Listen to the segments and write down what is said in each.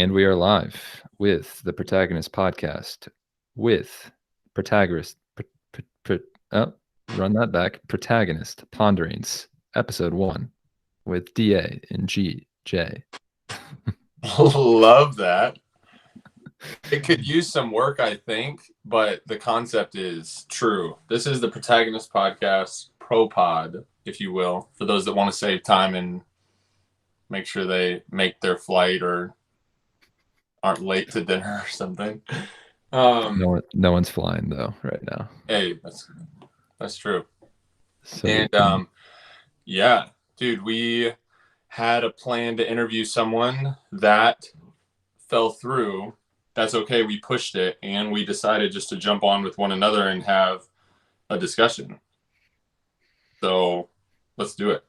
And we are live with the Protagonist podcast with Protagonist. Run that back. Protagonist Ponderings, episode 1 with DA and GJ. Love that. It could use some work, I think, but the concept is true. This is the Protagonist podcast, ProPod, if you will, for those that want to save time and make sure they make their flight or aren't late to dinner or something. No one's flying though right now. Hey, that's true. So And yeah, dude, we had a plan to interview someone that fell through. That's okay. We pushed it and we decided just to jump on with one another and have a discussion. So let's do it.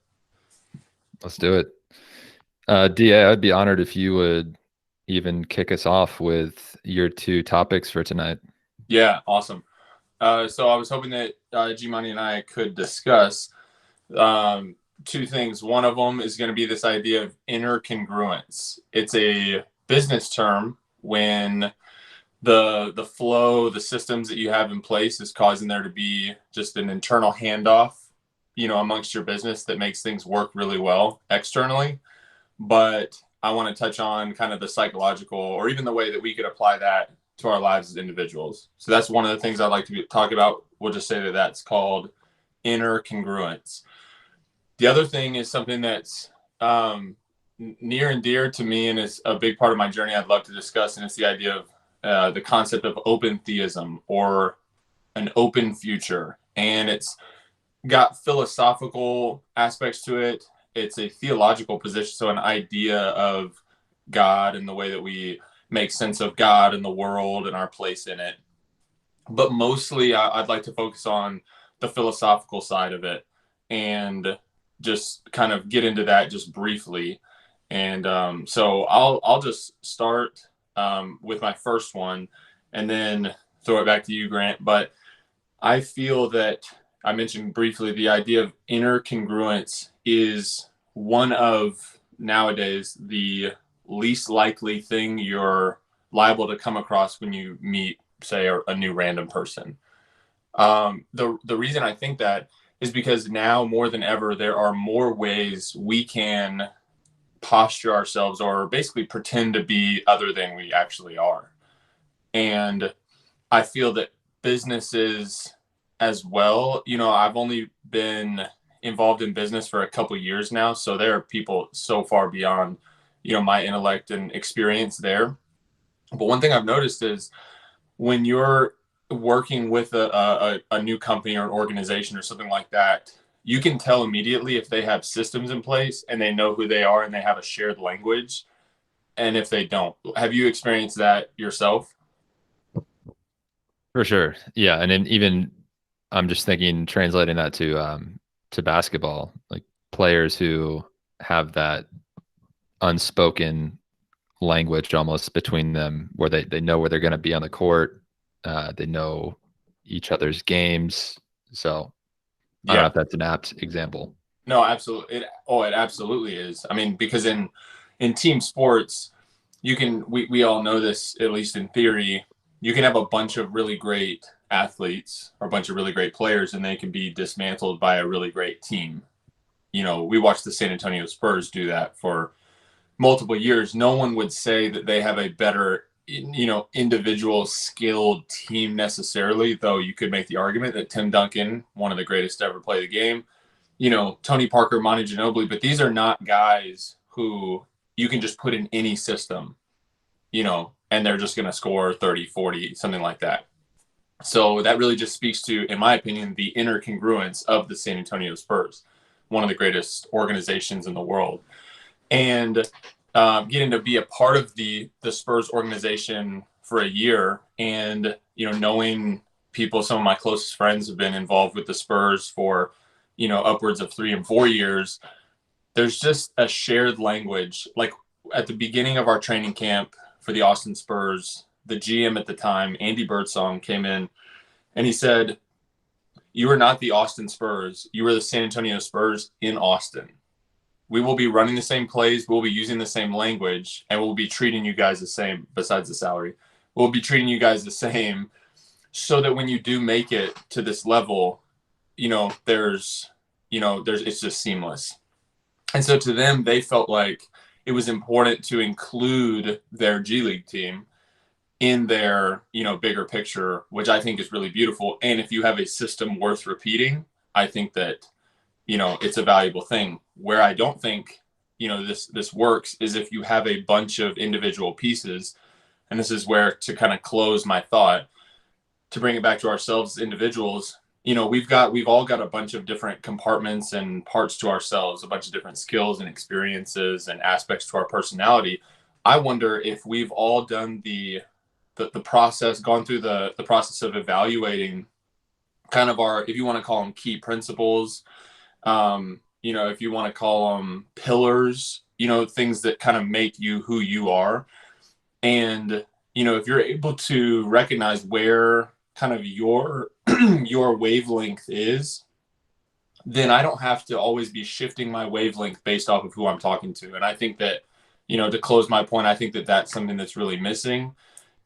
Let's do it. DA, I'd be honored if you would even kick us off with your 2 topics for tonight. Yeah, awesome. So I was hoping that G-Money and I could discuss 2 things. One of them is going to be this idea of inner congruence. It's a business term when the flow, the systems that you have in place is causing there to be just an internal handoff, amongst your business that makes things work really well externally. But I want to touch on kind of the psychological or even the way that we could apply that to our lives as individuals. So that's one of the things I'd like to talk about. We'll just say that that's called inner congruence. The other thing is something that's near and dear to me and is a big part of my journey I'd love to discuss, and it's the idea of the concept of open theism or an open future. And it's got philosophical aspects to it. It's a theological position, so an idea of God and the way that we make sense of God and the world and our place in it. But mostly I'd like to focus on the philosophical side of it and just kind of get into that just briefly. And so I'll just start with my first one and then throw it back to you, Grant. But I feel that I mentioned briefly the idea of inner congruence is one of nowadays the least likely thing you're liable to come across when you meet, say, a new random person. The reason I think that is because now more than ever, there are more ways we can posture ourselves or basically pretend to be other than we actually are. And I feel that businesses as well, I've only been involved in business for a couple of years now. So there are people so far beyond, my intellect and experience there. But one thing I've noticed is when you're working with a new company or an organization or something like that, you can tell immediately if they have systems in place and they know who they are and they have a shared language. And if they don't, have you experienced that yourself? For sure. Yeah. And then even I'm just thinking translating that to basketball, like players who have that unspoken language almost between them where they know where they're going to be on the court. They know each other's games. So I don't know if that's an apt example. No, absolutely. It absolutely is. I mean, because in team sports, we all know this, at least in theory, you can have a bunch of really great athletes or a bunch of really great players and they can be dismantled by a really great team. We watched the San Antonio Spurs do that for multiple years. No one would say that they have a better, individual skilled team necessarily, though you could make the argument that Tim Duncan, one of the greatest to ever play the game, Tony Parker, Monty Ginobili, but these are not guys who you can just put in any system, and they're just going to score 30, 40, something like that. So that really just speaks to, in my opinion, the inner congruence of the San Antonio Spurs, one of the greatest organizations in the world. And getting to be a part of the Spurs organization for a year and, knowing people, some of my closest friends have been involved with the Spurs for, upwards of 3 and 4 years. There's just a shared language. Like at the beginning of our training camp for the Austin Spurs, the GM at the time, Andy Birdsong, came in and he said, "You are not the Austin Spurs. You are the San Antonio Spurs in Austin." we will be running the same plays, we'll be using the same language, and we'll be treating you guys the same. Besides the salary, we'll be treating you guys the same, so that when you do make it to this level, there's it's just seamless. And so to them, they felt like it was important to include their G League team in their, bigger picture, which I think is really beautiful. And if you have a system worth repeating, I think that, it's a valuable thing. Where I don't think, this works is if you have a bunch of individual pieces. And this is where, to kind of close my thought, to bring it back to ourselves as individuals, we've all got a bunch of different compartments and parts to ourselves, a bunch of different skills and experiences and aspects to our personality. I wonder if we've all done the process, gone through the process of evaluating kind of our, if you want to call them key principles, if you want to call them pillars, things that kind of make you who you are. And, if you're able to recognize where kind of your wavelength is, then I don't have to always be shifting my wavelength based off of who I'm talking to. And I think that, to close my point, I think that that's something that's really missing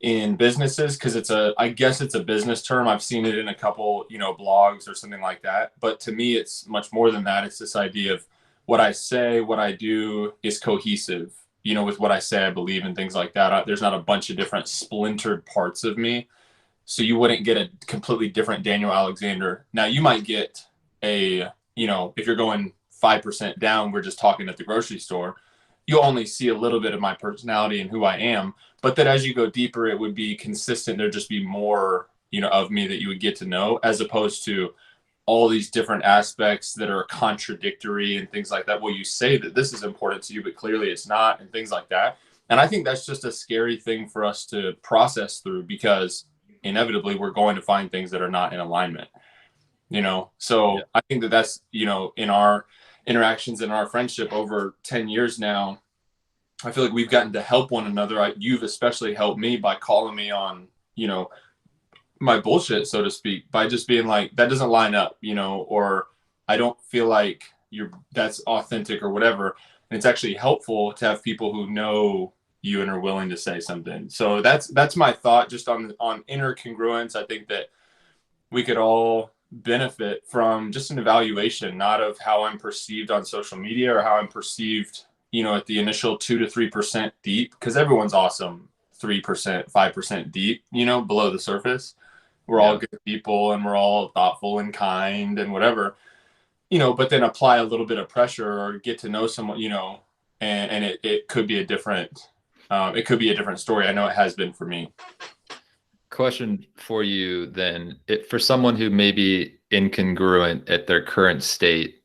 in businesses, because I guess it's a business term. I've seen it in a couple, blogs or something like that. But to me, it's much more than that. It's this idea of what I say, what I do is cohesive, with what I say, I believe, and things like that. There's not a bunch of different splintered parts of me. So you wouldn't get a completely different Daniel Alexander. Now you might get if you're going 5% down, we're just talking at the grocery store, you'll only see a little bit of my personality and who I am. But that as you go deeper, it would be consistent. There'd just be more, of me that you would get to know, as opposed to all these different aspects that are contradictory and things like that. Well, you say that this is important to you, but clearly it's not, and things like that. And I think that's just a scary thing for us to process through, because inevitably we're going to find things that are not in alignment, So yeah. I think that that's, in our interactions in our friendship over 10 years now, I feel like we've gotten to help one another. You've especially helped me by calling me on, my bullshit, so to speak, by just being like, that doesn't line up, or I don't feel like that's authentic or whatever. And it's actually helpful to have people who know you and are willing to say something. So that's my thought just on inner congruence. I think that we could all benefit from just an evaluation, not of how I'm perceived on social media or how I'm perceived, at the initial 2 to 3% deep, because everyone's awesome 3%, 5% deep, below the surface. We're all good people and we're all thoughtful and kind and whatever, but then apply a little bit of pressure or get to know someone, and it could be a different story. I know it has been for me. Question for you then, for someone who may be incongruent at their current state,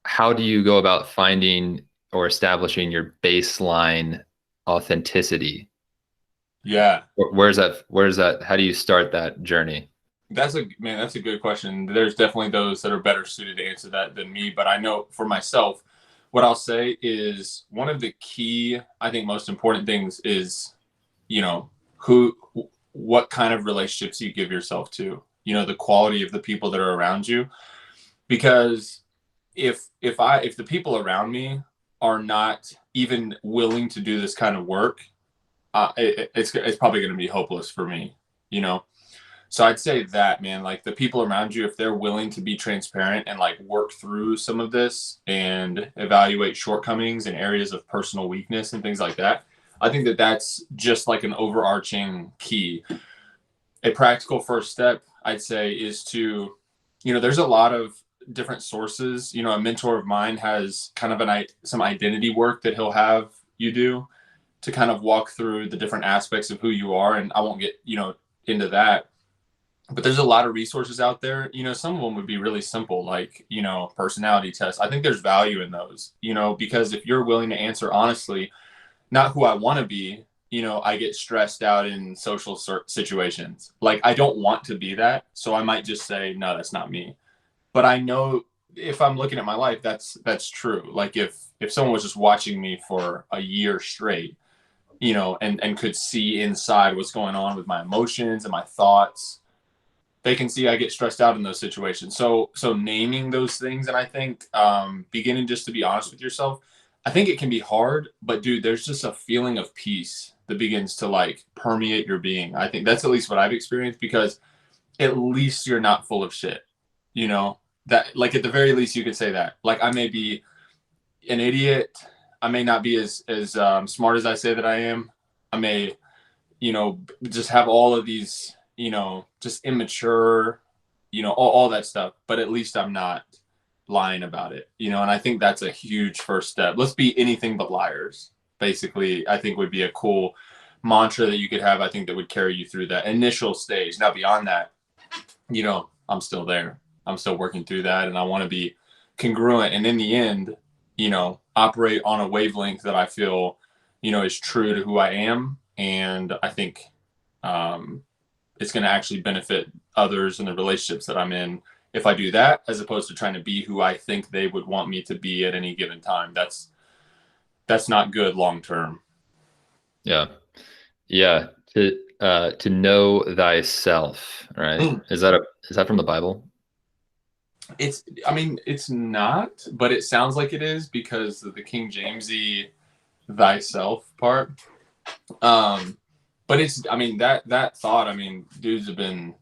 how do you go about finding or establishing your baseline authenticity? Yeah. Where's that? How do you start that journey? That's a good question. There's definitely those that are better suited to answer that than me, but I know for myself, what I'll say is one of the key, I think most important things is, what kind of relationships you give yourself to, the quality of the people that are around you. Because if the people around me are not even willing to do this kind of work, it's probably going to be hopeless for me, So I'd say that, man, like the people around you, if they're willing to be transparent and like work through some of this and evaluate shortcomings and areas of personal weakness and things like that, I think that that's just like an overarching key. A practical first step, I'd say, is to, there's a lot of different sources. A mentor of mine has kind of some identity work that he'll have you do to kind of walk through the different aspects of who you are. And I won't get, into that. But there's a lot of resources out there. Some of them would be really simple, like, personality tests. I think there's value in those, because if you're willing to answer honestly, not who I want to be, I get stressed out in social situations. Like, I don't want to be that. So I might just say, no, that's not me. But I know if I'm looking at my life, that's true. Like if someone was just watching me for a year straight, and could see inside what's going on with my emotions and my thoughts, they can see I get stressed out in those situations. So naming those things, and I think beginning just to be honest with yourself. I think it can be hard, but dude, there's just a feeling of peace that begins to like permeate your being. I think that's at least what I've experienced, because at least you're not full of shit. You know, that like at the very least you could say that. Like I may be an idiot. I may not be as smart as I say that I am. I may, you know, just have all of these, you know, just immature, you know, all that stuff. But at least I'm not lying about it, you know. And I think that's a huge first step. Let's be anything but liars. Basically, I think would be a cool mantra that you could have. I think that would carry you through that initial stage. Now beyond that, you know, I'm still there. I'm still working through that, and I want to be congruent. And in the end, you know, operate on a wavelength that I feel, you know, is true to who I am. And I think it's going to actually benefit others in the relationships that I'm in if I do that, as opposed to trying to be who I think they would want me to be at any given time. That's not good long term. Yeah. Yeah. To know thyself, right? Is that from the Bible? I mean, it's not, but it sounds like it is because of the King Jamesy thyself part. But it's, I mean, that thought, I mean, dudes have been,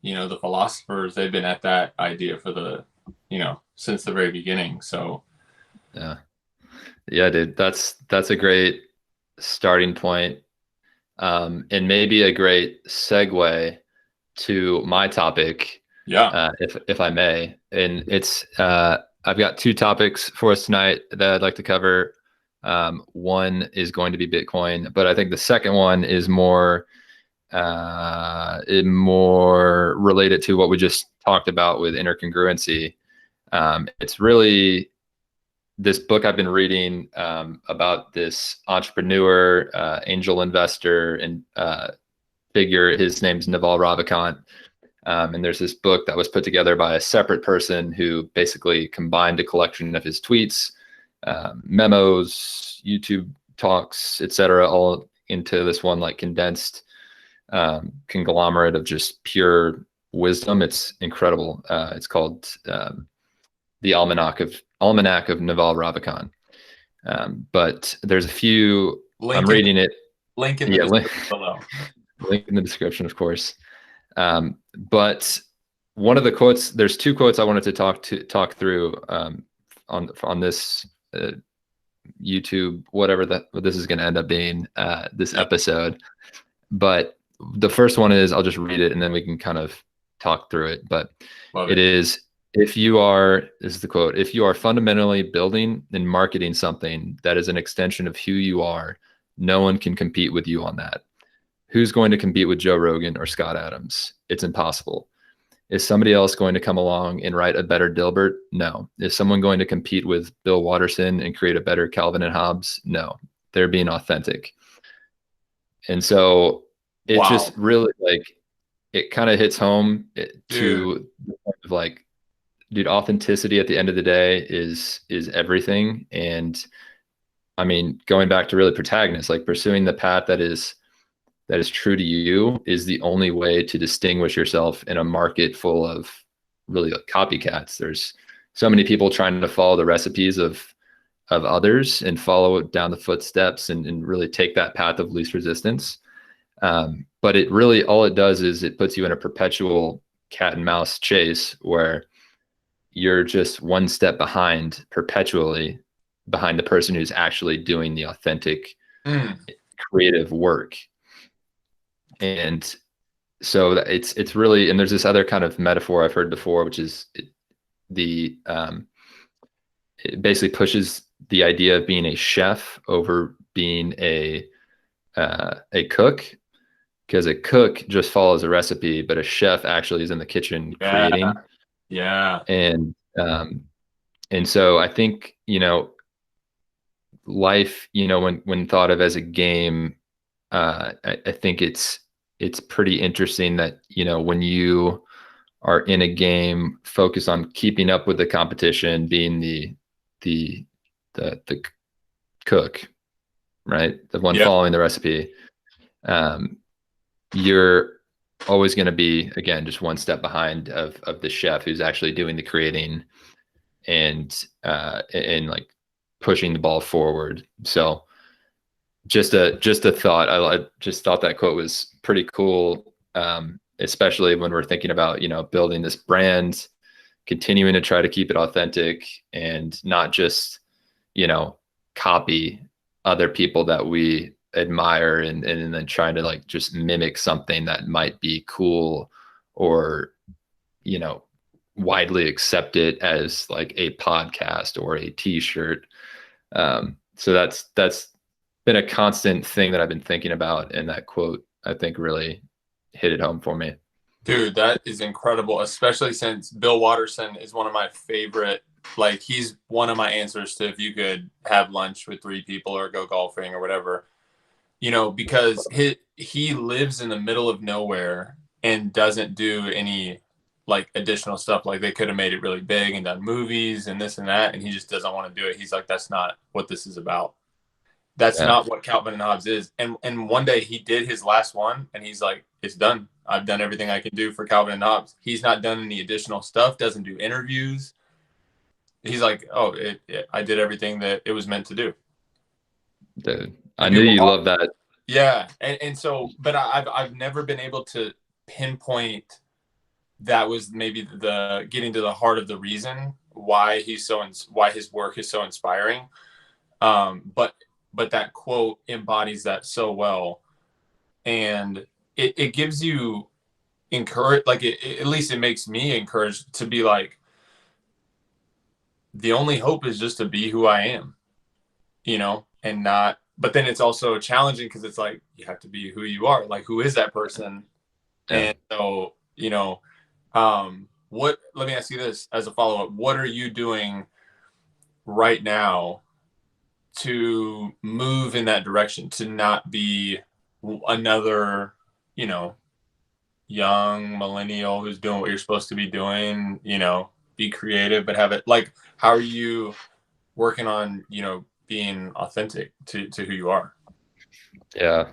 you know, the philosophers, they've been at that idea for the, you know, since the very beginning. So yeah, dude, that's a great starting point. And maybe a great segue to my topic. Yeah. If I may. And it's I've got two topics for us tonight that I'd like to cover. One is going to be Bitcoin, but I think the second one is more related to what we just talked about with inner congruency. It's really this book I've been reading about this entrepreneur, angel investor, and figure. His name's Naval Ravikant. And there's this book that was put together by a separate person who basically combined a collection of his tweets, memos, YouTube talks, etc., all into this one like condensed conglomerate of just pure wisdom. It's incredible. It's called the Almanack of Naval Ravikant. But there's a few. I'm reading it. Link in the description below. Link in the description, of course. But one of the quotes, there's two quotes I wanted to talk through on this YouTube, whatever this is going to end up being, this episode. But the first one is, I'll just read it and then we can kind of talk through it. But it is, this is the quote, if you are fundamentally building and marketing something that is an extension of who you are, no one can compete with you on that. Who's going to compete with Joe Rogan or Scott Adams? It's impossible. Is somebody else going to come along and write a better Dilbert? No. Is someone going to compete with Bill Watterson and create a better Calvin and Hobbes? No. They're being authentic. And so it just really, like, it kind of hits home to the point of like, dude, authenticity at the end of the day is everything. And I mean, going back to really Protagonist, like pursuing the path that is true to you is the only way to distinguish yourself in a market full of really like copycats. There's so many people trying to follow the recipes of others and follow down the footsteps and really take that path of least resistance. But it really, all it does is it puts you in a perpetual cat and mouse chase where you're just one step behind, perpetually behind the person who's actually doing the authentic creative work. And so it's really, and there's this other kind of metaphor I've heard before, which is it basically pushes the idea of being a chef over being a cook, because a cook just follows a recipe, but a chef actually is in the kitchen creating. Yeah. And so I think, you know, life, you know, when thought of as a game, I think it's pretty interesting that, you know, when you are in a game, focus on keeping up with the competition, being the cook, right? The one following the recipe. You're always going to be, again, just one step behind of the chef who's actually doing the creating and like pushing the ball forward. So just a thought. I just thought that quote was pretty cool, especially when we're thinking about, building this brand, continuing to try to keep it authentic and not just, copy other people that we admire and then trying to like just mimic something that might be cool or, widely accepted as like a podcast or a t-shirt. So that's been a constant thing that I've been thinking about. And that quote, I think, really hit it home for me. Dude, that is incredible, especially since Bill Watterson is one of my favorite. Like, he's one of my answers to if you could have lunch with 3 people or go golfing or whatever, because he lives in the middle of nowhere and doesn't do any like additional stuff. Like, they could have made it really big and done movies and this and that, and he just doesn't want to do it. He's like, that's not what this is about. That's not what Calvin and Hobbes is. And one day he did his last one and he's like, it's done. I've done everything I can do for Calvin and Hobbes. He's not done any additional stuff, doesn't do interviews. He's like, oh, I did everything that it was meant to do. Dude, I knew you loved that. Yeah. And so, but I've never been able to pinpoint that was maybe the getting to the heart of the reason why why his work is so inspiring. But that quote embodies that so well. And it gives you encourage, like at least it makes me encouraged to be like, the only hope is just to be who I am, and not, but then it's also challenging because it's like, you have to be who you are. Like, who is that person? Yeah. And so, let me ask you this as a follow-up. What are you doing right now to move in that direction, to not be another, young millennial who's doing what you're supposed to be doing, be creative, but have it like, how are you working on, being authentic to who you are? Yeah.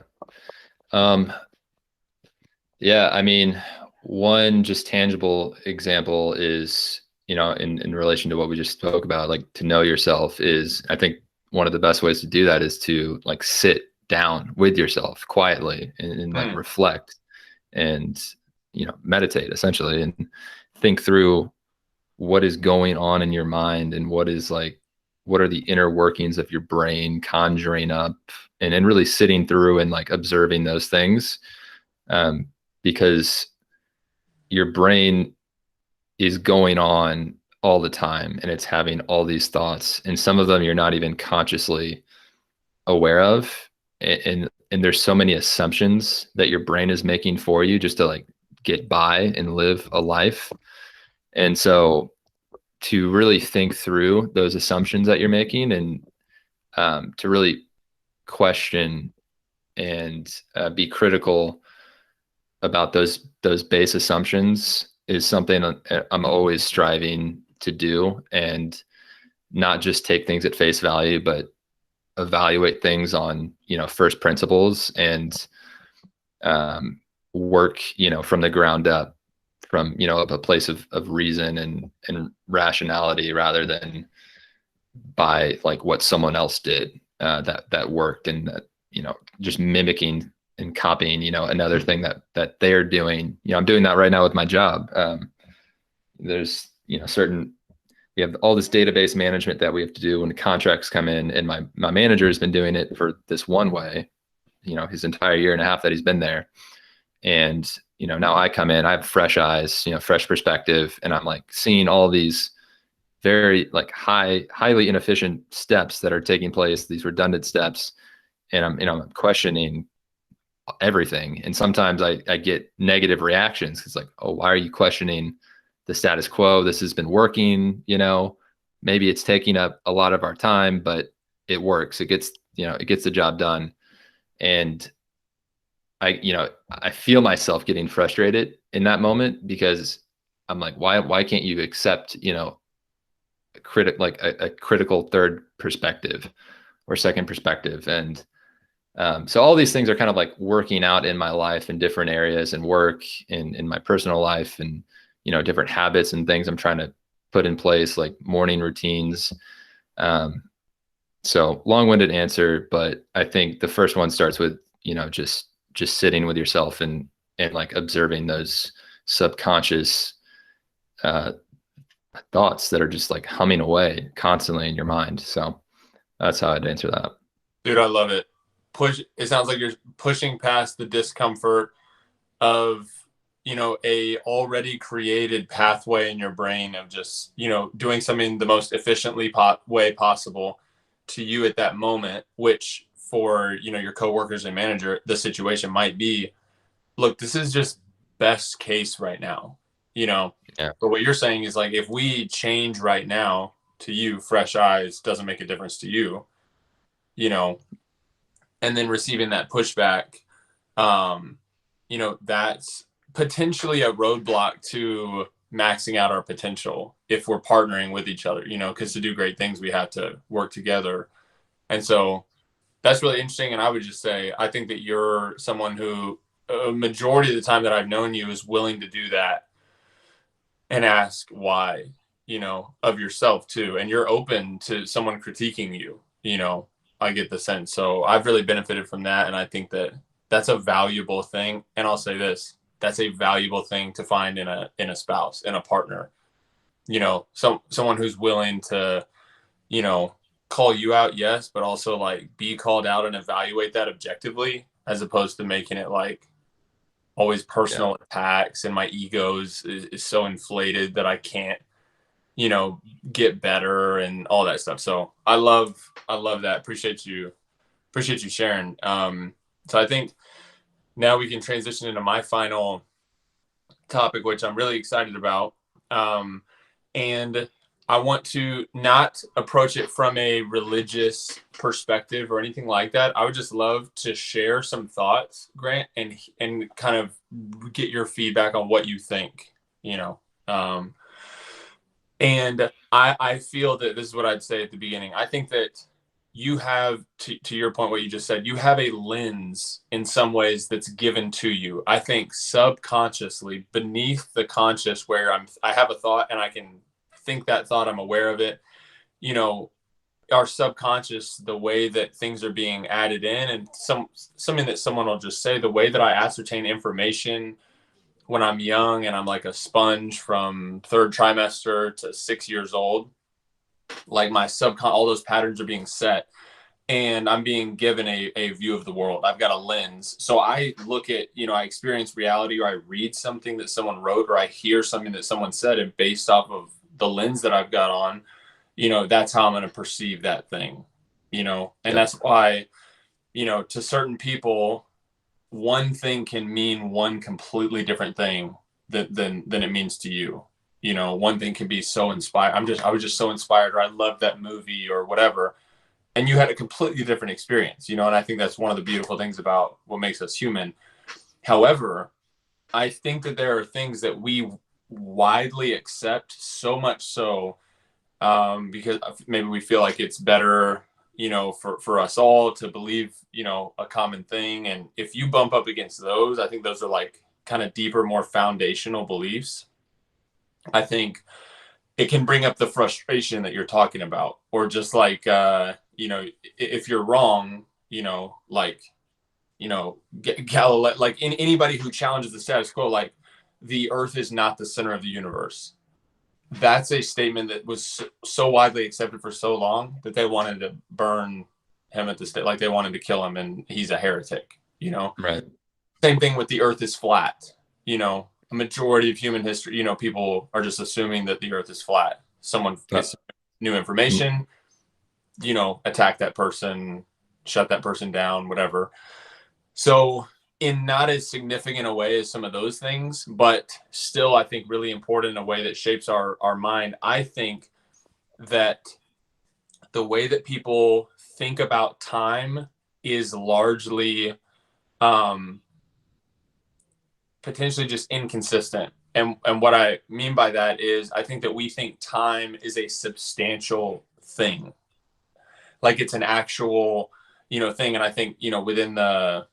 Yeah. I mean, one just tangible example is, in relation to what we just spoke about, like to know yourself is, I think one of the best ways to do that is to like sit down with yourself quietly and like reflect and, meditate essentially and think through what is going on in your mind and what are the inner workings of your brain conjuring up and really sitting through and like observing those things. Because your brain is going on all the time and it's having all these thoughts, and some of them you're not even consciously aware of. And there's so many assumptions that your brain is making for you just to like get by and live a life. And so to really think through those assumptions that you're making and to really question and be critical about those base assumptions is something I'm always striving to do, and not just take things at face value, but evaluate things on, first principles and work, from the ground up, from, a place of reason and rationality rather than by like what someone else did that worked, and that, just mimicking and copying, another thing that they're doing. I'm doing that right now with my job. There's, we have all this database management that we have to do when the contracts come in, and my manager has been doing it for this one way, his entire year and a half that he's been there. And, now I come in, I have fresh eyes, fresh perspective, and I'm like seeing all these very like highly inefficient steps that are taking place, these redundant steps. And I'm questioning everything. And sometimes I get negative reactions. It's like, oh, why are you questioning the status quo? This has been working, maybe it's taking up a lot of our time, but it works. It gets the job done. And I feel myself getting frustrated in that moment because I'm like, why can't you accept, a critical third perspective or second perspective? And so all these things are kind of like working out in my life in different areas and work in my personal life, and, different habits and things I'm trying to put in place, like morning routines. So long-winded answer, but I think the first one starts with, just sitting with yourself and like observing those subconscious uh, thoughts that are just like humming away constantly in your mind. So that's how I'd answer that. Dude, I love it. It sounds like you're pushing past the discomfort of, a already created pathway in your brain of just, doing something the most efficiently way possible to you at that moment, which for, your coworkers and manager, the situation might be, look, this is just best case right now, Yeah. but what you're saying is like, if we change right now to you, fresh eyes doesn't make a difference to you, you know, and then receiving that pushback, um, that's potentially a roadblock to maxing out our potential if we're partnering with each other, because to do great things, we have to work together. And so that's really interesting. And I would just say, I think that you're someone who a majority of the time that I've known you is willing to do that and ask why, of yourself too. And you're open to someone critiquing you, I get the sense. So I've really benefited from that. And I think that that's a valuable thing. And I'll say this, that's a valuable thing to find in a spouse, in a partner, someone who's willing to, call you out. Yes. But also like be called out and evaluate that objectively, as opposed to making it like always Yeah. personal attacks and my egos is so inflated that I can't, get better and all that stuff. So I love that. Appreciate you sharing. So I think now we can transition into my final topic, which I'm really excited about. And I want to not approach it from a religious perspective or anything like that. I would just love to share some thoughts, Grant, and kind of get your feedback on what you think, and I feel that this is what I'd say at the beginning. I think that you have, to your point, what you just said, you have a lens in some ways that's given to you. I think subconsciously beneath the conscious, where I have a thought and I can think that thought, I'm aware of it, you know, our subconscious, the way that things are being added in, and something that someone will just say, the way that I ascertain information when I'm young and I'm like a sponge from third trimester to 6 years old, like my all those patterns are being set and I'm being given a view of the world. I've got a lens. So I look at, I experience reality, or I read something that someone wrote, or I hear something that someone said, and based off of the lens that I've got on, that's how I'm going to perceive that thing, and Yeah. that's why, to certain people, one thing can mean one completely different thing than it means to you. One thing can be so inspired. I was just so inspired, or I loved that movie or whatever. And you had a completely different experience, and I think that's one of the beautiful things about what makes us human. However, I think that there are things that we widely accept, so much so, because maybe we feel like it's better, for us all to believe, a common thing. And if you bump up against those, I think those are like kind of deeper, more foundational beliefs. I think it can bring up the frustration that you're talking about, or just like, if you're wrong, like, Galileo, like anybody who challenges the status quo, like the earth is not the center of the universe. That's a statement that was so widely accepted for so long that they wanted to burn him at the stake. Like they wanted to kill him, and he's a heretic, Right. Same thing with the earth is flat. A majority of human history, people are just assuming that the earth is flat. Someone gets new information, attack that person, shut that person down, whatever. So in not as significant a way as some of those things, but still, I think really important in a way that shapes our mind. I think that the way that people think about time is largely potentially just inconsistent. And what I mean by that is I think that we think time is a substantial thing, like it's an actual, thing. And I think, within the,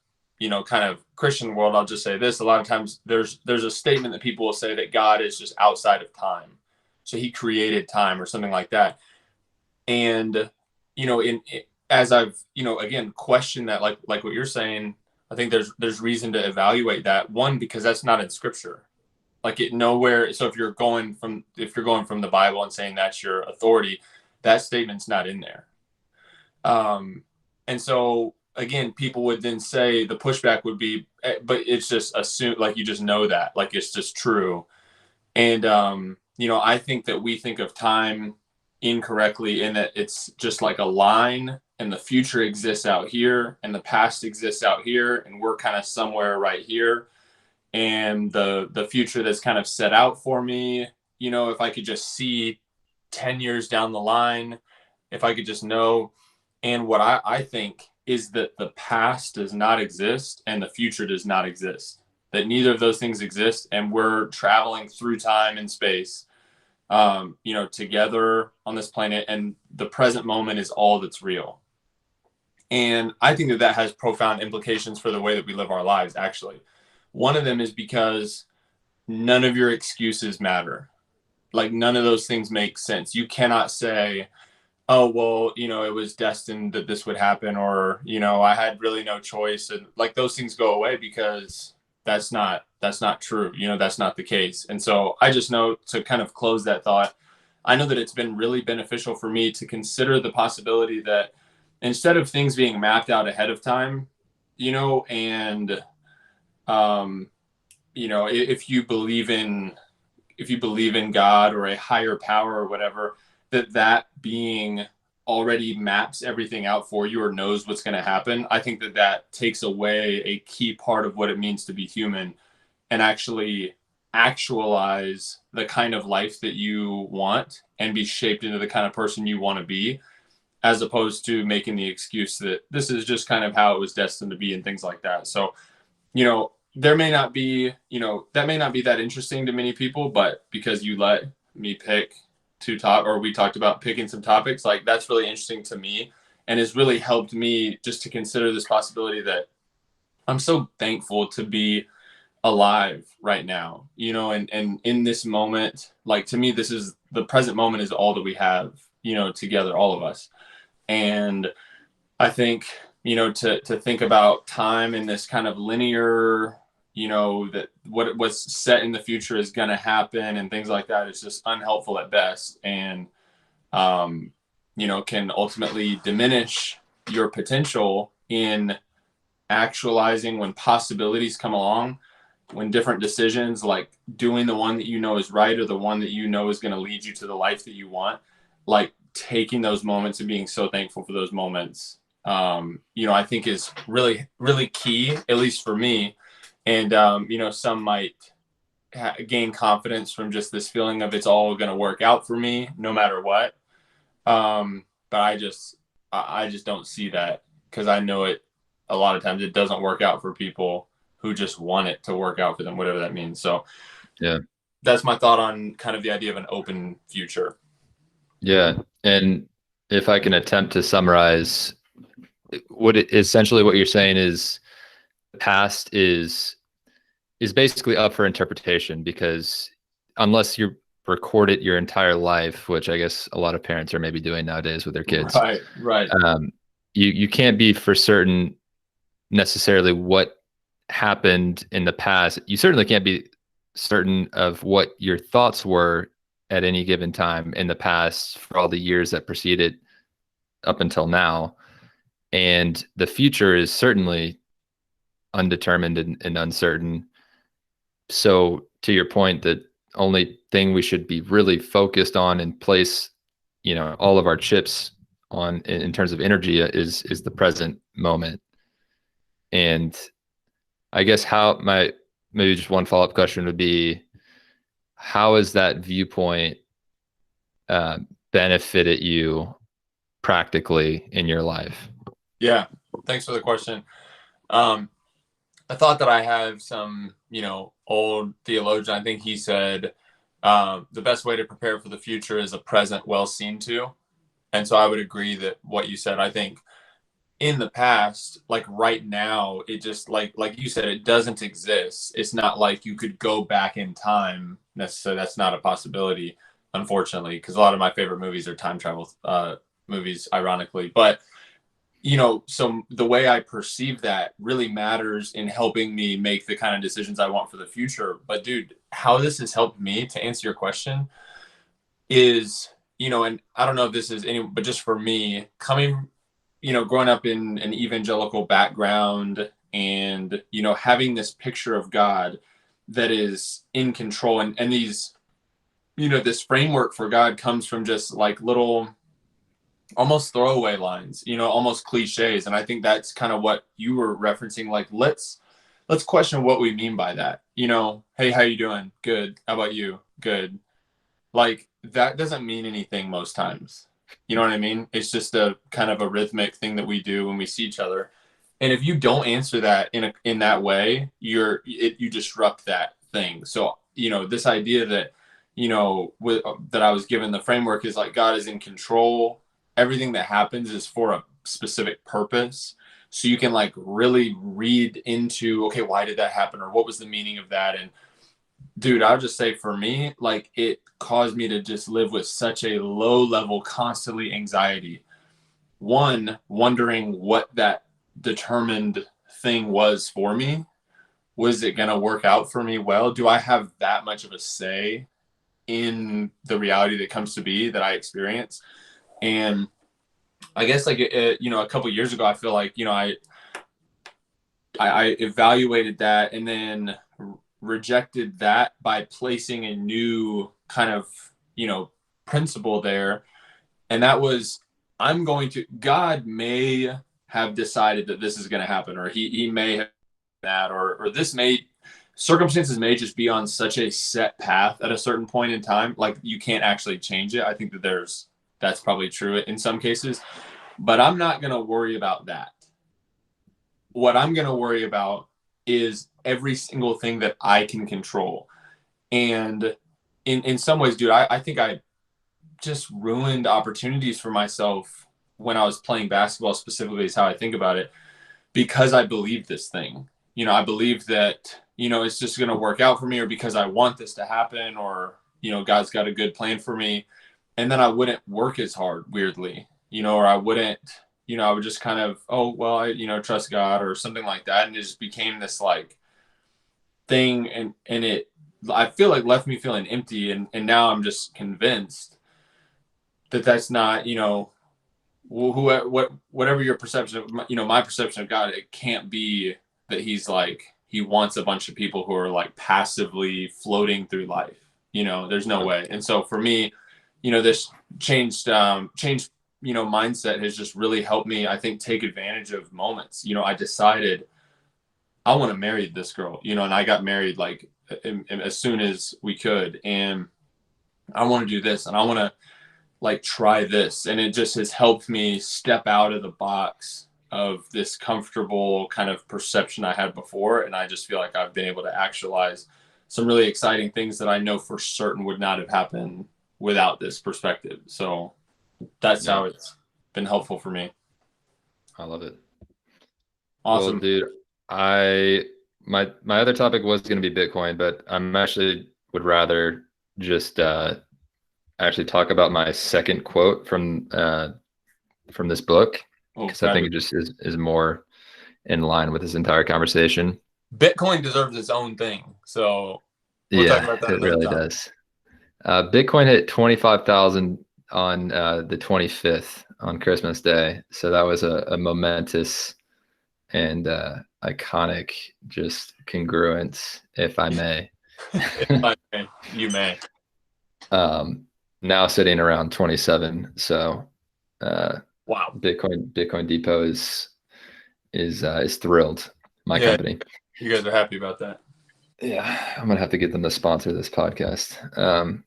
kind of Christian world, I'll just say this, a lot of times there's a statement that people will say that God is just outside of time. So he created time or something like that. And as I've, again, questioned that, like what you're saying, I think there's reason to evaluate that. One, because that's not in scripture. Like it nowhere. So if you're going from the Bible and saying that's your authority, that statement's not in there. And so again, people would then say the pushback would be, but it's just assumed, like you just know that, like it's just true. And I think that we think of time incorrectly in that it's just like a line, and the future exists out here and the past exists out here, and we're kind of somewhere right here. And the future that's kind of set out for me, if I could just see 10 years down the line, if I could just know. And what I think is that the past does not exist and the future does not exist, that neither of those things exist, and we're traveling through time and space, together on this planet, and the present moment is all that's real. And I think that has profound implications for the way that we live our lives, actually. One of them is because none of your excuses matter. Like none of those things make sense. You cannot say, oh, well, it was destined that this would happen, or, I had really no choice. And like those things go away, because that's not true. That's not the case. And so I just know, to kind of close that thought, I know that it's been really beneficial for me to consider the possibility that instead of things being mapped out ahead of time, and, if you believe in God or a higher power or whatever, that being already maps everything out for you or knows what's going to happen. I think that takes away a key part of what it means to be human, and actually actualize the kind of life that you want and be shaped into the kind of person you want to be, as opposed to making the excuse that this is just kind of how it was destined to be and things like that. So, there may not be, that may not be that interesting to many people, but because you let me pick we talked about picking some topics, like that's really interesting to me, and has really helped me just to consider this possibility that I'm so thankful to be alive right now, and in this moment. Like, to me, this is the present moment is all that we have, together, all of us. And I think, to think about time in this kind of linear, that what was set in the future is going to happen and things like that is just unhelpful at best. And, can ultimately diminish your potential in actualizing when possibilities come along, when different decisions, like doing the one that is right, or the one that is going to lead you to the life that you want, like taking those moments and being so thankful for those moments, I think is really, really key, at least for me. And, some might gain confidence from just this feeling of it's all going to work out for me no matter what. But I just don't see that, because I know a lot of times it doesn't work out for people who just want it to work out for them, whatever that means. So Yeah. That's my thought on kind of the idea of an open future. Yeah. And if I can attempt to summarize, essentially what you're saying is the past is basically up for interpretation, because unless you record it your entire life, which I guess a lot of parents are maybe doing nowadays with their kids. Right. You can't be for certain necessarily what happened in the past. You certainly can't be certain of what your thoughts were at any given time in the past for all the years that preceded up until now. And the future is certainly undetermined and uncertain. So to your point, the only thing we should be really focused on and place, all of our chips on in terms of energy is the present moment. And I guess maybe just one follow-up question would be, how has that viewpoint benefited you practically in your life? Yeah, thanks for the question. I thought that I have some, old theologian. I think he said the best way to prepare for the future is a present well seen to. And so I would agree that what you said. I think in the past, like right now, it just like you said, it doesn't exist. It's not like you could go back in time necessarily. That's not a possibility, unfortunately, because a lot of my favorite movies are time travel movies, ironically. But, so the way I perceive that really matters in helping me make the kind of decisions I want for the future. But dude, how this has helped me, to answer your question, is, and I don't know if this is but just for me, coming, growing up in an evangelical background and, having this picture of God that is in control, and these, this framework for God comes from just like little, almost throwaway lines, almost cliches. And I think that's kind of what you were referencing. Like, let's question what we mean by that. Hey, how you doing? Good. How about you? Good. Like, that doesn't mean anything most times. You know what I mean? It's just a kind of a rhythmic thing that we do when we see each other. And if you don't answer that in that way, you disrupt that thing. So, this idea that, that I was given, the framework is like God is in control. Everything that happens is for a specific purpose. So you can like really read into, okay, why did that happen? Or what was the meaning of that? And dude, I'll just say for me, like, it caused me to just live with such a low level, constantly anxiety. One, wondering what that determined thing was for me. Was it going to work out for me well? Do I have that much of a say in the reality that comes to be that I experience? And I guess like, a couple of years ago, I feel like, I evaluated that and then rejected that by placing a new kind of, principle there. And that was, God may have decided that this is going to happen, or he may have that, or circumstances may just be on such a set path at a certain point in time. Like, you can't actually change it. I think that that's probably true in some cases, but I'm not going to worry about that. What I'm going to worry about is every single thing that I can control. And in some ways, dude, I think I just ruined opportunities for myself when I was playing basketball, specifically, is how I think about it, because I believed this thing. I believe that, it's just going to work out for me, or because I want this to happen, or, God's got a good plan for me. And then I wouldn't work as hard, weirdly, or I wouldn't, I would just kind of, oh, well, I, trust God or something like that. And it just became this like thing. And it, I feel like, left me feeling empty. And now I'm just convinced that that's not, whatever your perception of, my perception of God, it can't be that he's like, he wants a bunch of people who are like passively floating through life. There's no way. And so for me, this changed, mindset has just really helped me, I think, take advantage of moments. I decided I want to marry this girl, and I got married like as soon as we could. And I want to do this, and I want to like try this. And it just has helped me step out of the box of this comfortable kind of perception I had before. And I just feel like I've been able to actualize some really exciting things that I know for certain would not have happened without this perspective. So that's how it's been helpful for me. I love it. Awesome. Well, dude, my other topic was going to be Bitcoin, but I'm actually would rather just actually talk about my second quote from this book, because I think it just is more in line with this entire conversation. Bitcoin deserves its own thing. So we'll talk about that it really does. Bitcoin hit 25,000 on the 25th on Christmas Day. So that was a momentous and iconic just congruence, if I may. If I may, you may. Now sitting around 27. So wow. Bitcoin Depot is thrilled. My company. You guys are happy about that. Yeah, I'm gonna have to get them to sponsor this podcast. Come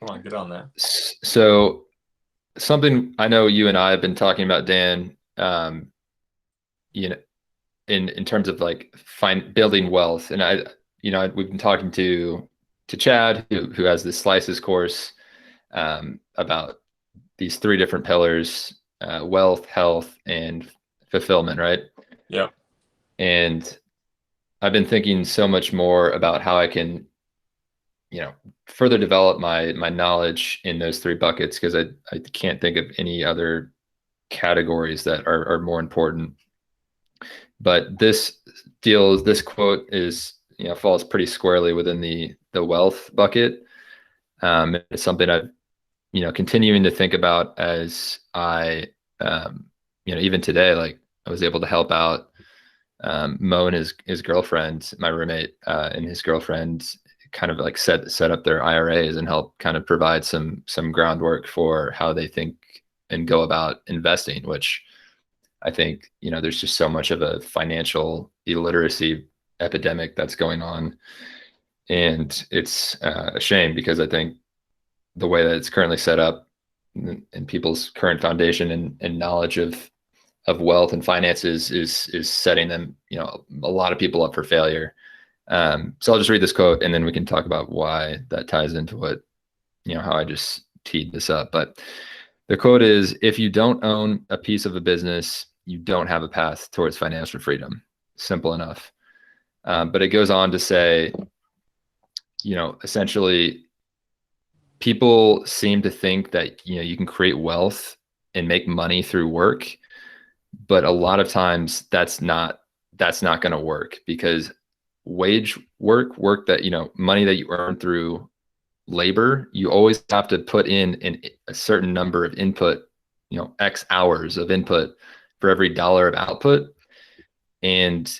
on, get on that. So something I know you and I have been talking about, Dan, in terms of like building wealth. And we've been talking to Chad, who has this Slices course, about these three different pillars: wealth, health, and fulfillment, right? Yeah. And I've been thinking so much more about how I can, further develop my knowledge in those three buckets, because I can't think of any other categories that are more important. But this quote is, falls pretty squarely within the wealth bucket. It's something I've, continuing to think about as I, even today, like I was able to help out Mo and his girlfriend, my roommate, and his girlfriend kind of like set up their IRAs and help kind of provide some groundwork for how they think and go about investing, which I think, there's just so much of a financial illiteracy epidemic that's going on. And it's a shame because I think the way that it's currently set up and people's current foundation and knowledge of wealth and finances is setting them, a lot of people up for failure. So I'll just read this quote and then we can talk about why that ties into what, how I just teed this up. But the quote is, if you don't own a piece of a business, you don't have a path towards financial freedom. Simple enough. But it goes on to say, essentially, people seem to think that, you can create wealth and make money through work. But a lot of times that's not going to work, because wage work that, money that you earn through labor, you always have to put in a certain number of input, X hours of input for every dollar of output. And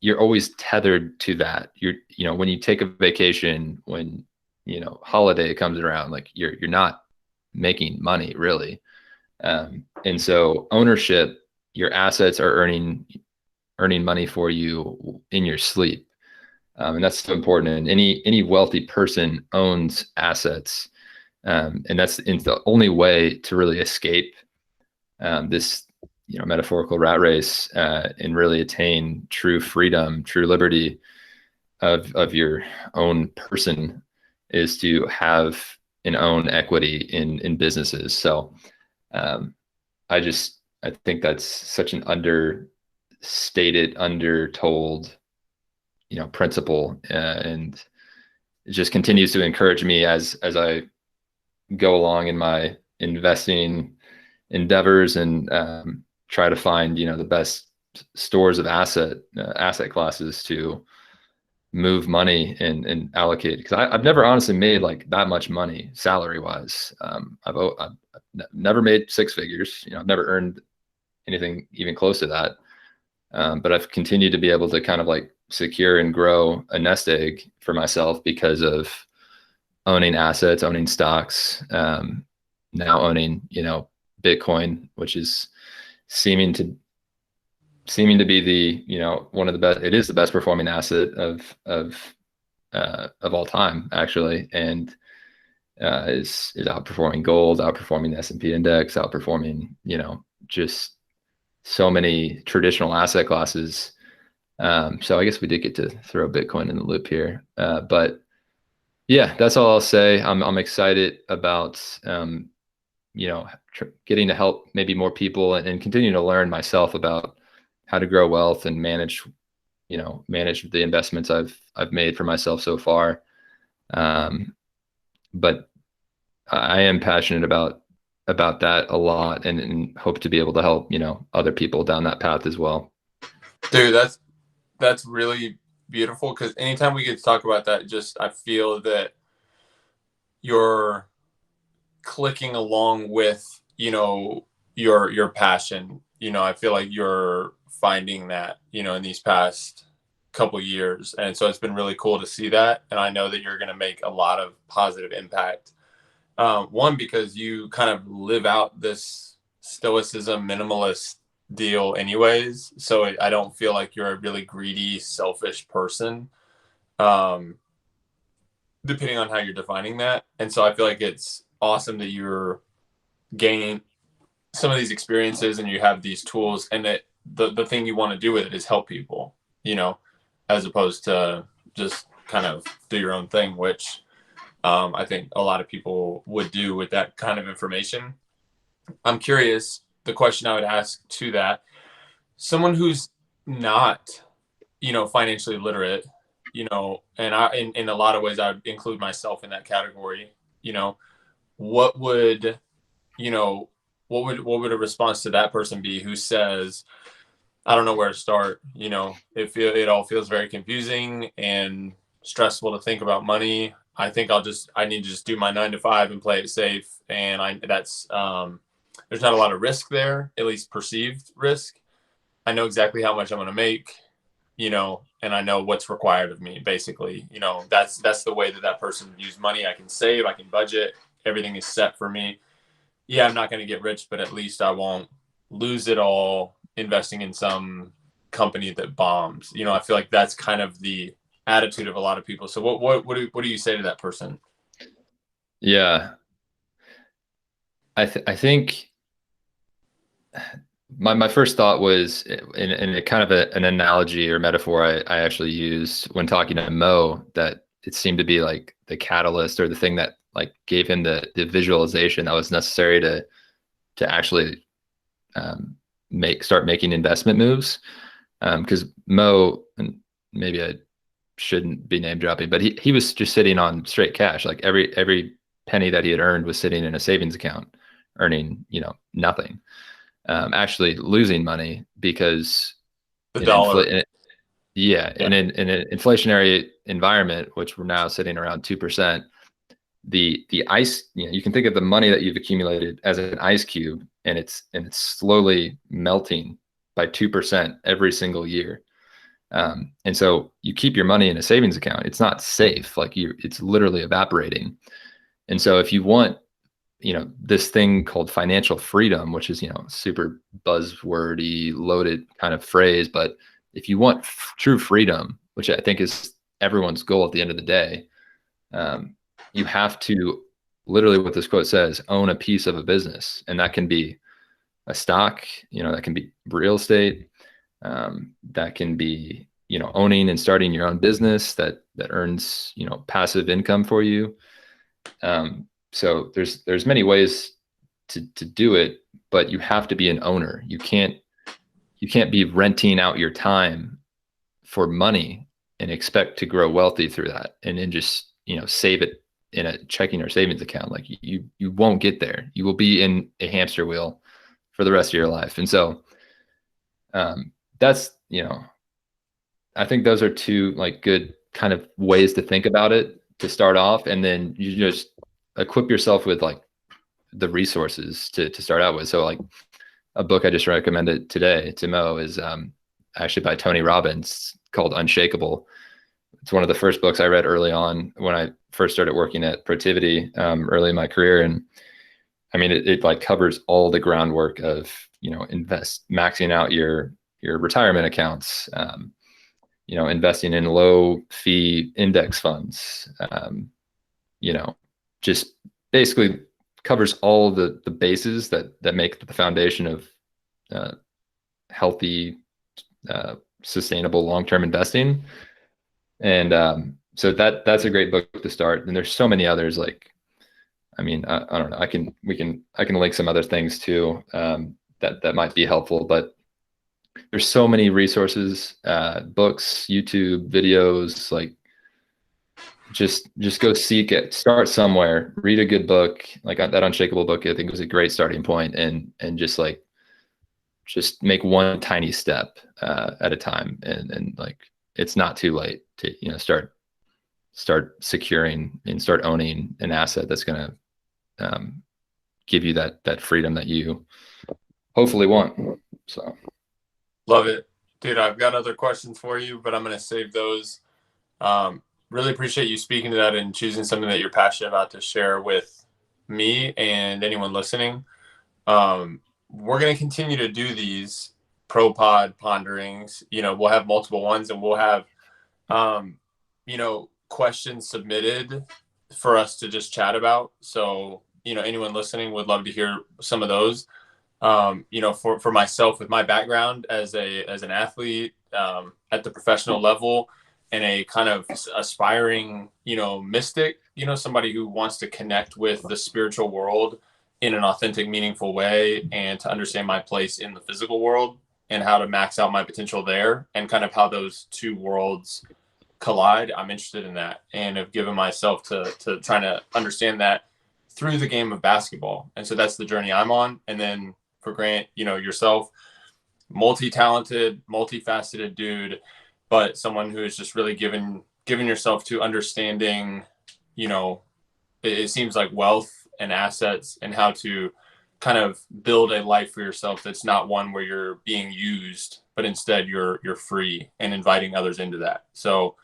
you're always tethered to that. When you take a vacation, when, holiday comes around, like you're not making money really. And so ownership, your assets are earning money for you in your sleep. And that's so important. And any wealthy person owns assets. And that's the only way to really escape this, metaphorical rat race and really attain true freedom, true liberty of your own person, is to have and own equity in businesses. So I think that's such an understated, undertold, principle, and it just continues to encourage me as I go along in my investing endeavors and try to find, the best stores of asset classes to move money and allocate. Because I've never honestly made like that much money salary wise. I've never made six figures. I've never earned anything even close to that. But I've continued to be able to kind of like secure and grow a nest egg for myself because of owning assets, owning stocks, now owning, Bitcoin, which is seeming to be the, one of the best. It is the best performing asset of all time, actually, and is outperforming gold, outperforming the S&P index, outperforming, just so many traditional asset classes. So I guess we did get to throw Bitcoin in the loop here, but yeah, that's all I'll say. I'm excited about getting to help maybe more people and continue to learn myself about how to grow wealth and manage the investments I've made for myself so far. But I am passionate about that a lot, and hope to be able to help, other people down that path as well. Dude, that's really beautiful, because anytime we get to talk about that, I feel that you're clicking along with, your passion. I feel like you're finding that, in these past couple years. And so it's been really cool to see that. And I know that you're going to make a lot of positive impact. One, because you kind of live out this stoicism, minimalist deal anyways. So I don't feel like you're a really greedy, selfish person, depending on how you're defining that. And so I feel like it's awesome that you're gaining some of these experiences and you have these tools, and that the thing you want to do with it is help people, as opposed to just kind of do your own thing, which I think a lot of people would do with that kind of information. I'm curious, the question I would ask to that, someone who's not, financially literate, and in a lot of ways, I would include myself in that category, what would, what would a response to that person be who says, I don't know where to start. It all feels very confusing and stressful to think about money. I think I need to just do my 9 to 5 and play it safe. And there's not a lot of risk there, at least perceived risk. I know exactly how much I'm going to make, and I know what's required of me. Basically, that's the way that person views money. I can save, I can budget, everything is set for me. Yeah, I'm not going to get rich, but at least I won't lose it all investing in some company that bombs. I feel like that's kind of the attitude of a lot of people. So what do you say to that person? Yeah, I think my first thought was in a kind of an analogy or metaphor I actually used when talking to Mo, that it seemed to be like the catalyst or the thing that like gave him the visualization that was necessary to actually start making investment moves. Because Mo, and maybe I shouldn't be name dropping, but he was just sitting on straight cash. Like every penny that he had earned was sitting in a savings account, earning nothing. Actually losing money because The dollar. in an inflationary environment, which we're now sitting around 2%, the ice, you can think of the money that you've accumulated as an ice cube, and it's slowly melting by 2% every single year. And so you keep your money in a savings account. It's not safe. Like it's literally evaporating. And so if you want, this thing called financial freedom, which is, super buzzwordy, loaded kind of phrase, but if you want true freedom, which I think is everyone's goal at the end of the day, you have to literally, what this quote says, own a piece of a business. And that can be a stock, that can be real estate, that can be, owning and starting your own business that earns, passive income for you. So there's many ways to do it, but you have to be an owner. You can't be renting out your time for money and expect to grow wealthy through that, and then just, save it in a checking or savings account. Like you won't get there. You will be in a hamster wheel for the rest of your life. And so, that's, I think those are two like good kind of ways to think about it to start off. And then you just equip yourself with like the resources to start out with. So like a book I just recommended today to Mo is actually by Tony Robbins, called Unshakeable. It's one of the first books I read early on when I first started working at Protivity, early in my career. And I mean, it like covers all the groundwork of, maxing out your retirement accounts, investing in low fee index funds, just basically covers all the bases that make the foundation of healthy, sustainable long-term investing. And so that's a great book to start. And there's so many others. Like, I mean, I don't know. I can link some other things too, that might be helpful. But there's so many resources, books, YouTube videos. Like, just go seek it. Start somewhere. Read a good book. Like that Unshakable book, I think was a great starting point. And just make one tiny step at a time. And like, it's not too late to start securing and start owning an asset that's going to give you that freedom that you hopefully want. So Love it, dude. I've got other questions for you, but I'm going to save those. Really appreciate you speaking to that and choosing something that you're passionate about to share with me and anyone listening. We're going to continue to do these ProPod ponderings. We'll have multiple ones, and we'll have, questions submitted for us to just chat about. So, anyone listening would love to hear some of those. For myself, with my background as an athlete, at the professional level, and a kind of aspiring, mystic, somebody who wants to connect with the spiritual world in an authentic, meaningful way, and to understand my place in the physical world and how to max out my potential there, and kind of how those two worlds collide. I'm interested in that, and have given myself to trying to understand that through the game of basketball. And so that's the journey I'm on. And then for Grant, yourself, multi-talented, multifaceted dude, but someone who is just really given yourself to understanding, it seems like wealth and assets and how to kind of build a life for yourself that's not one where you're being used, but instead you're free and inviting others into that. So,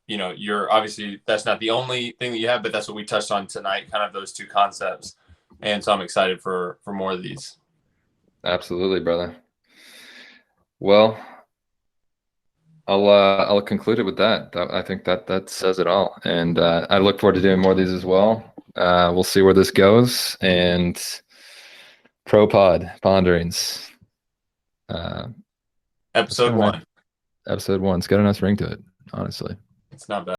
you're obviously, that's not the only thing that you have, but that's what we touched on tonight, kind of those two concepts. And so I'm excited for more of these. Absolutely, brother. Well, I'll conclude it with that. I think that says it all. And I look forward to doing more of these as well. We'll see where this goes. And ProPod, Ponderings. Episode 1. Episode 1. It's got a nice ring to it, honestly. It's not bad.